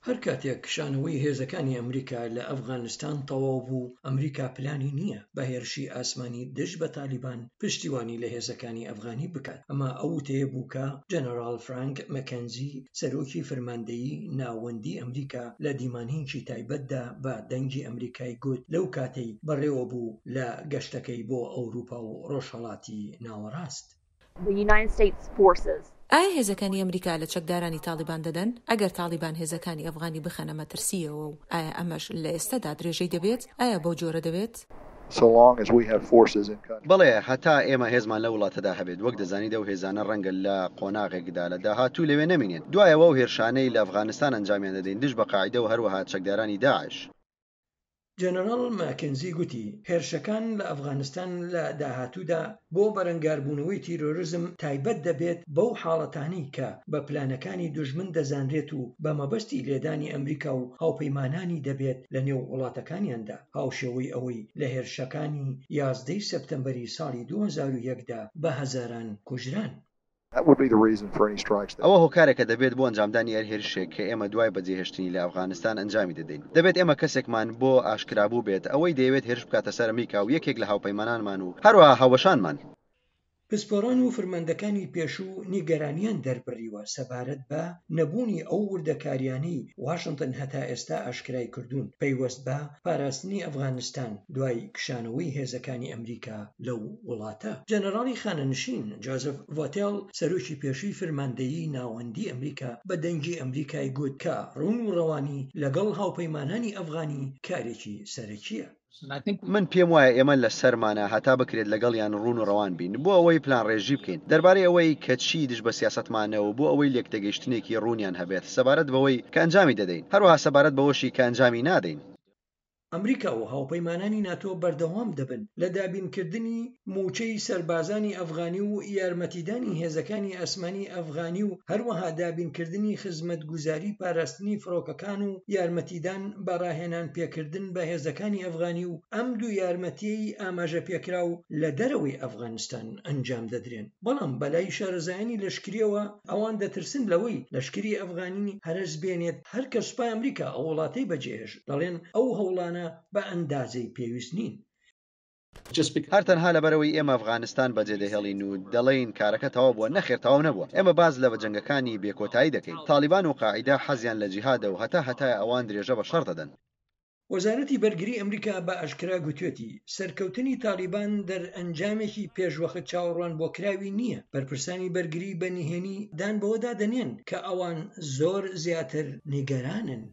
هەر کاتێک کشانەوەی هێزەکانی ئەمریکا لە ئەفغانستان تەواو بوو، ئەمریکا پلانی نییە بە هێرشی ئاسمانی دژ بە تالیبان پشتیوانی لە هێزەکانی ئەفغانی بکات. ئەمە ئەو وتەیە بوو کە جەنەرال فرانک مەکەنزی، سەرۆکی فەرماندەیی ناوەندی ئەمریکا لە دیمانهێنکی تایبەتدا بە دەنگی ئەمریکای گوت لەو کاتەی بەڕێوە بوو لە گەشتەکەی بۆ ئەوروپا و ڕۆژهەڵاتی ناوەڕاست. ئایا هێزەکانی ئەمریکا لە چەکدارانی تالیبان دەدەن؟ ئەگەر تالیبان هێزەکانی ئەفغانی بخەنە مەترسیەوە و ئایا ئەمەش لە ئێستادا درێژەی دەبێت؟ ئایا بەو جۆرە دەبێت؟ بەڵێ هەتا ئێمە هێزمان لە وڵاتەدا هەبێت، وەک دەزانیت ئەو هێزانە ڕەنگە لە قۆناغێکدا لە داهاتوو لەوێ نەمێنێت. دوایەوە ئەو هێرشانەی لە ئەفغانستان ئەنجامیان دەدەین دژ بە قاعیدە و هەروەها چەکدارانی داعش. جەنەرال ماکەنزی گوتی هێرشەکان لە ئەفغانستان لە داهاتوودا بۆ بەرەنگاربوونەوەی تیرۆریزم تایبەت دەبێت بەو حاڵەتانی کە بە پلانەکانی دوژمن دەزانرێت و بە مەبەستی لێدانی ئەمریکا و هاوپەیمانانی دەبێت لە نێو وڵاتەکانیاندا. هاوشێوەی ئەوەی لە هێرشەکانی 11 سەپتەمبەری ساڵی 2001دا بە هەزاران کوژران. ئەوە هۆکارێکە دەبێت بۆ ئەنجامدانی هەر هێرشێک کە ئێمە دوای بەجێهێشتنی لە ئەفغانستان ئەنجامی دەدەین. دەبێت ئێمە کەسێکمان بۆ ئاشکرابوو بێت ئەوەی دەیەوێت هێرش بکاتە سەر ئەمریکا و یەکێک لە هاوپەیمانانمان و هەروەها هاوبەشانمان. پسپۆڕان و فرمەندەکانی پێشوو نیگەرانیان دەربڕیوە سەبارەت بە نەبوونی ئەو وردەکاریانەی واشنگتن هەتا ئێستا ئاشکرای کردوون پەیوەست بە پاراستنی ئەفغانستان دوای کشانەوەی هێزەکانی ئەمریکا لەو وڵاتە. جەنەراڵی خانەنشین جۆزف ڤۆتێڵ، سەرۆکی پێشووی فرماندەیی ناوەندی ئەمریکا بە دەنگی ئەمریکای گوت کە ڕوون و ڕەوانی لەگەڵ هاوپەیمانانی ئەفغانی کارێکی سەرەکیە. من پێم وایە ئێمە لە سەرمانە هەتا بکرێت لەگەڵیان ڕوون و ڕەوان بین بۆ ئەوەی پلان ڕێژی بکەین دەربارەی ئەوەی کە چی دژ بە سیاسەتمانەوە بۆ ئەوەی لێکتەگەیشتنێکی ڕوونیان هەبێت سەبارەت بەوەی کە ئەنجامی دەدەین، هەروەها سەبارەت بەوەشی کە ئەنجامی نادەین. ئەمریکا و هاوپەیمانانی ناتۆ بەردەوام دەبن لە دابینکردنی موچەی سەربازانی ئەفغانی و یارمەتیدانی هێزەکانی ئاسمانی ئەفغانی و هەروەها دابینکردنی خزمەتگوزاری پاراستنی فڕۆکەکان و یارمەتیدان بەڕاهێنان پێکردن بە هێزەکانی ئەفغانی و ئەم دوو یارمەتیەی ئاماژە پێکرا و لە دەرەوەی ئەفغانستان ئەنجام دەدرێن. بەڵام بەلای شارەزایانی لەشکریەوە ئەوان دەترسن لەوەی لەشکری ئەفغانی هەرس بێنێت هەر کە سوپای ئەمریکا ئەو وڵاتەی بەجێهێش دەڵێن ئەو هەوڵانە بە ئەندازەی پێویست نین. هەر تەنها لەبەرەوەی ئێمە ئەفغانستان بەجێ دەهێڵین و دەڵێین کارەکە تەواو بووە، نەخێر تەواو نەبووە. ئێمە باز لە جەنگەکانی بێکۆتایی دەکەین. تالیبان و قاعیدە حەزیان لە جیهادە و هەتای ئەوان درێژە بە شەڕ دەدەن. وەزارەتی بەرگری ئەمریکا بە ئاشکرا گوتوێتی سەرکەوتنی تالیبان دەرئەنجامێکی پێشوەخت چاوەڕوان بۆ کراوی نییە. بەرپرسانی بەرگری بەنهێنی دان بەوەدا دەنێن کە ئەوان زۆر زیاتر نیگەرانن.